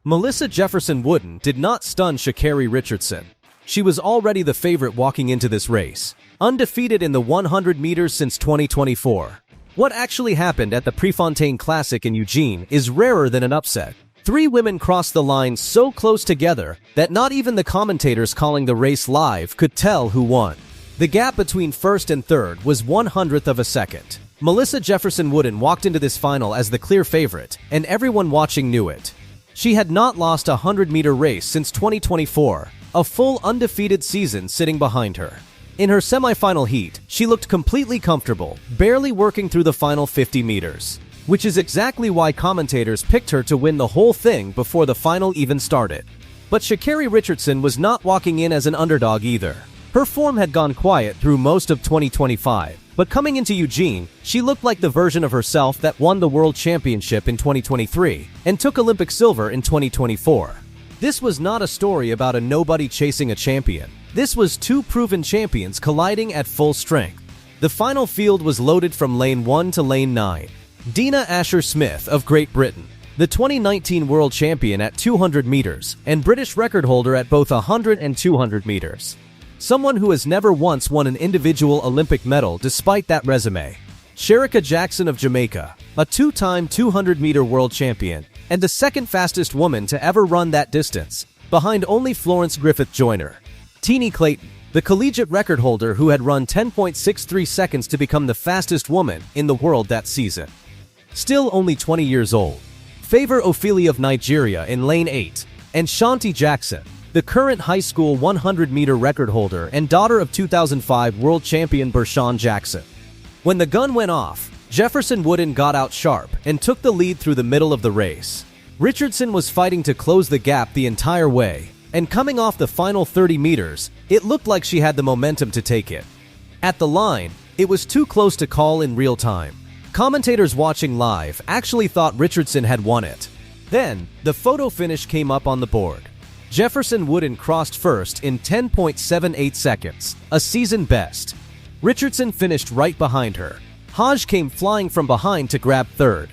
Melissa Jefferson-Wooden did not stun Sha'Carri Richardson. She was already the favorite walking into this race, undefeated in the 100 meters since 2024. What actually happened at the Prefontaine Classic in Eugene is rarer than an upset. Three women crossed the line so close together that not even the commentators calling the race live could tell who won. The gap between first and third was 1/100th of a second. Melissa Jefferson-Wooden walked into this final as the clear favorite, and everyone watching knew it. She had not lost a 100-meter race since 2024, a full undefeated season sitting behind her. In her semifinal heat, she looked completely comfortable, barely working through the final 50 meters, which is exactly why commentators picked her to win the whole thing before the final even started. But Sha'Carri Richardson was not walking in as an underdog either. Her form had gone quiet through most of 2025, but coming into Eugene, she looked like the version of herself that won the World Championship in 2023 and took Olympic silver in 2024. This was not a story about a nobody chasing a champion. This was two proven champions colliding at full strength. The final field was loaded from lane 1 to lane 9. Dina Asher-Smith of Great Britain, the 2019 world champion at 200 meters and British record holder at both 100 and 200 meters. Someone who has never once won an individual Olympic medal despite that resume. Shericka Jackson of Jamaica, a two-time 200-meter world champion and the second fastest woman to ever run that distance, behind only Florence Griffith Joyner. Teenie Clayton, the collegiate record holder who had run 10.63 seconds to become the fastest woman in the world that season. Still only 20 years old. Favour Ophelia of Nigeria in lane 8, and Shanti Jackson, the current high school 100-meter record holder and daughter of 2005 world champion Bershawn Jackson. When the gun went off, Jefferson-Wooden got out sharp and took the lead through the middle of the race. Richardson was fighting to close the gap the entire way, and coming off the final 30 meters, it looked like she had the momentum to take it. At the line, it was too close to call in real time. Commentators watching live actually thought Richardson had won it. Then, the photo finish came up on the board. Jefferson-Wooden crossed first in 10.78 seconds, a season best. Richardson finished right behind her. Hodge came flying from behind to grab third.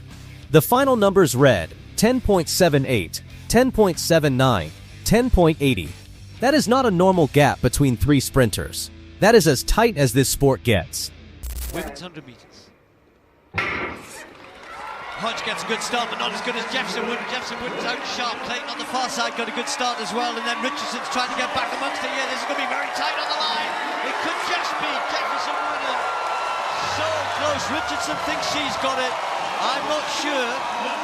The final numbers read 10.78, 10.79, 10.80. That is not a normal gap between three sprinters. That is as tight as this sport gets. Women's 100 meters. Hodge gets a good start, but not as good as Jefferson-Wooden. Jefferson-Wooden's out sharp. Clayton on the far side got a good start as well, and then Richardson's trying to get back amongst it. Yeah, this is going to be very tight on the line. It could just be Jefferson-Wooden. So close. Richardson thinks she's got it. I'm not sure.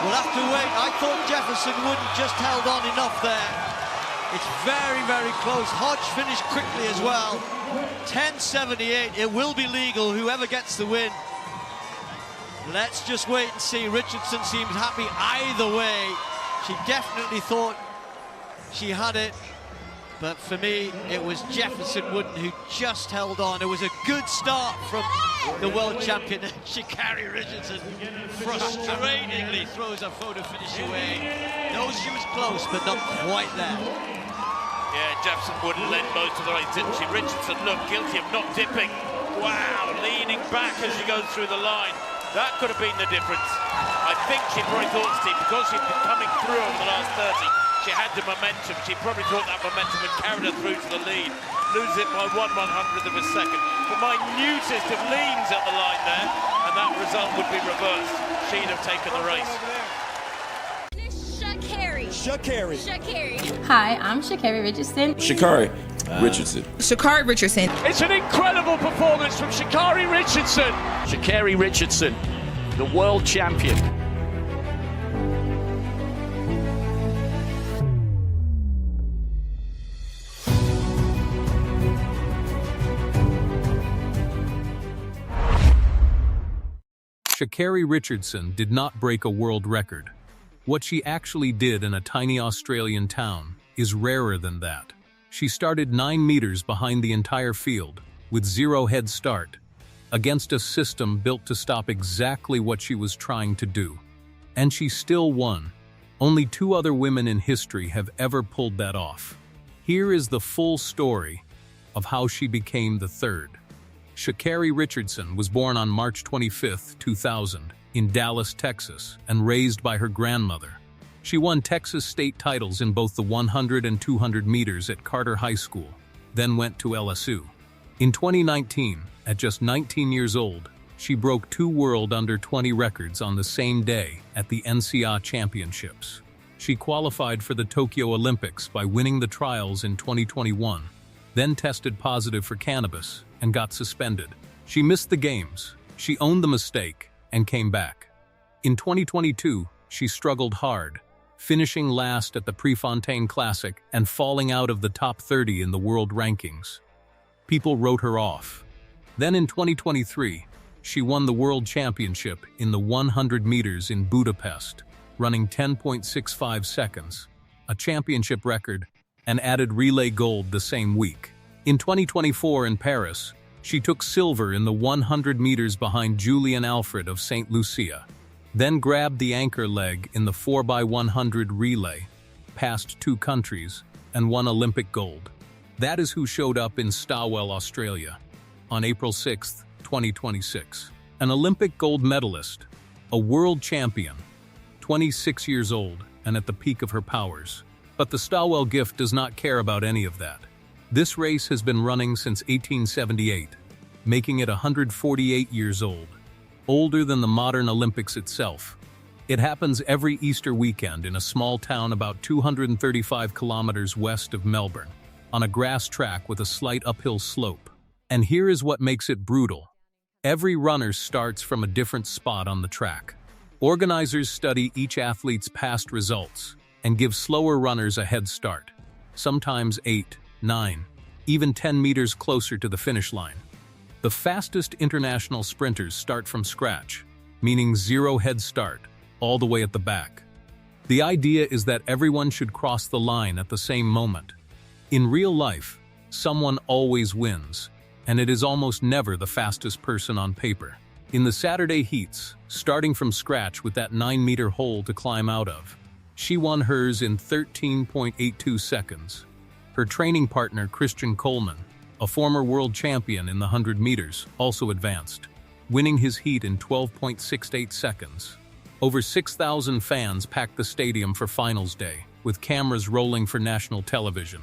We'll have to wait. I thought Jefferson-Wooden just held on enough there. It's very, very close. Hodge finished quickly as well. 10.78. It will be legal, whoever gets the win. Let's just wait and see. Richardson seemed happy either way. She definitely thought she had it. But for me, it was Jefferson-Wooden who just held on. It was a good start from the world champion, Sha'Carri Richardson. Frustratingly throws her photo finish away. Knows she was close, but not quite there. Yeah, Jefferson-Wooden led most of the race, didn't she? Richardson looked guilty of not dipping. Wow, leaning back as she goes through the line. That could have been the difference. I think she probably thought, Steve, because she'd been coming through over the last 30, she had the momentum. She probably thought that momentum had carried her through to the lead. Loses it by 1/100th of a second. The minutest of leans at the line there, and that result would be reversed. She'd have taken the race. Sha'Carri. Hi, I'm Sha'Carri Richardson. Sha'Carri Richardson. Sha'Carri Richardson. It's an incredible performance from Sha'Carri Richardson. Sha'Carri Richardson, the world champion. Sha'Carri Richardson did not break a world record. What she actually did in a tiny Australian town is rarer than that. She started 9 meters behind the entire field, with 0 head start, against a system built to stop exactly what she was trying to do. And she still won. Only 2 other women in history have ever pulled that off. Here is the full story of how she became the third. Sha'Carri Richardson was born on March 25, 2000, in Dallas, Texas, and raised by her grandmother. She won Texas state titles in both the 100 and 200 meters at Carter High School, then went to LSU. In 2019, at just 19 years old, she broke 2 world under-20 records on the same day at the NCAA Championships. She qualified for the Tokyo Olympics by winning the trials in 2021, then tested positive for cannabis and got suspended. She missed the games, she owned the mistake, and came back. In 2022, she struggled hard, finishing last at the Prefontaine Classic and falling out of the top 30 in the world rankings. People wrote her off. Then in 2023, she won the World Championship in the 100 meters in Budapest, running 10.65 seconds, a championship record, and added relay gold the same week. In 2024 in Paris, she took silver in the 100 meters behind Julian Alfred of St. Lucia, then grabbed the anchor leg in the 4x100 relay, passed 2 countries, and won Olympic gold. That is who showed up in Stawell, Australia, on April 6, 2026. An Olympic gold medalist, a world champion, 26 years old and at the peak of her powers. But the Stawell gift does not care about any of that. This race has been running since 1878, making it 148 years old, older than the modern Olympics itself. It happens every Easter weekend in a small town about 235 kilometers west of Melbourne, on a grass track with a slight uphill slope. And here is what makes it brutal. Every runner starts from a different spot on the track. Organizers study each athlete's past results and give slower runners a head start, sometimes 8, 9, even 10 meters closer to the finish line. The fastest international sprinters start from scratch, meaning 0 head start, all the way at the back. The idea is that everyone should cross the line at the same moment. In real life, someone always wins, and it is almost never the fastest person on paper. In the Saturday heats, starting from scratch with that 9-meter hole to climb out of, she won hers in 13.82 seconds. Her training partner, Christian Coleman, a former world champion in the 100 meters, also advanced, winning his heat in 12.68 seconds. Over 6,000 fans packed the stadium for finals day, with cameras rolling for national television.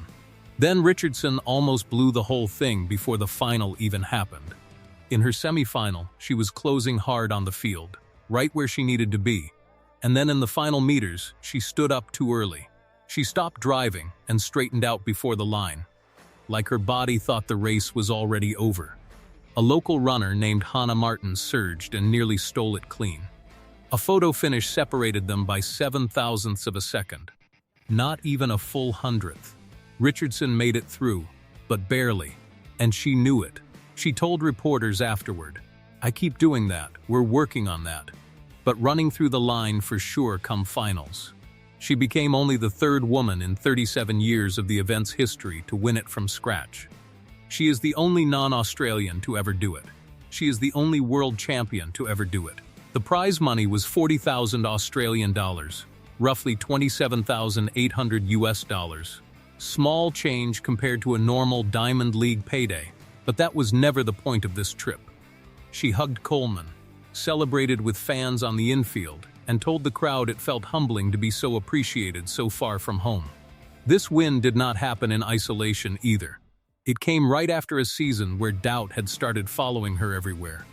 Then Richardson almost blew the whole thing before the final even happened. In her semifinal, she was closing hard on the field, right where she needed to be. And then in the final meters, she stood up too early. She stopped driving and straightened out before the line, like her body thought the race was already over. A local runner named Hannah Martin surged and nearly stole it clean. A photo finish separated them by 7/100ths of a second. Not even a full 100th. Richardson made it through, but barely, and she knew it. She told reporters afterward, "I keep doing that, we're working on that. But running through the line for sure come finals." She became only the 3rd woman in 37 years of the event's history to win it from scratch. She is the only non-Australian to ever do it. She is the only world champion to ever do it. The prize money was 40,000 Australian dollars, roughly 27,800 US dollars. Small change compared to a normal Diamond League payday, but that was never the point of this trip. She hugged Coleman, celebrated with fans on the infield, and told the crowd it felt humbling to be so appreciated so far from home. This win did not happen in isolation either. It came right after a season where doubt had started following her everywhere.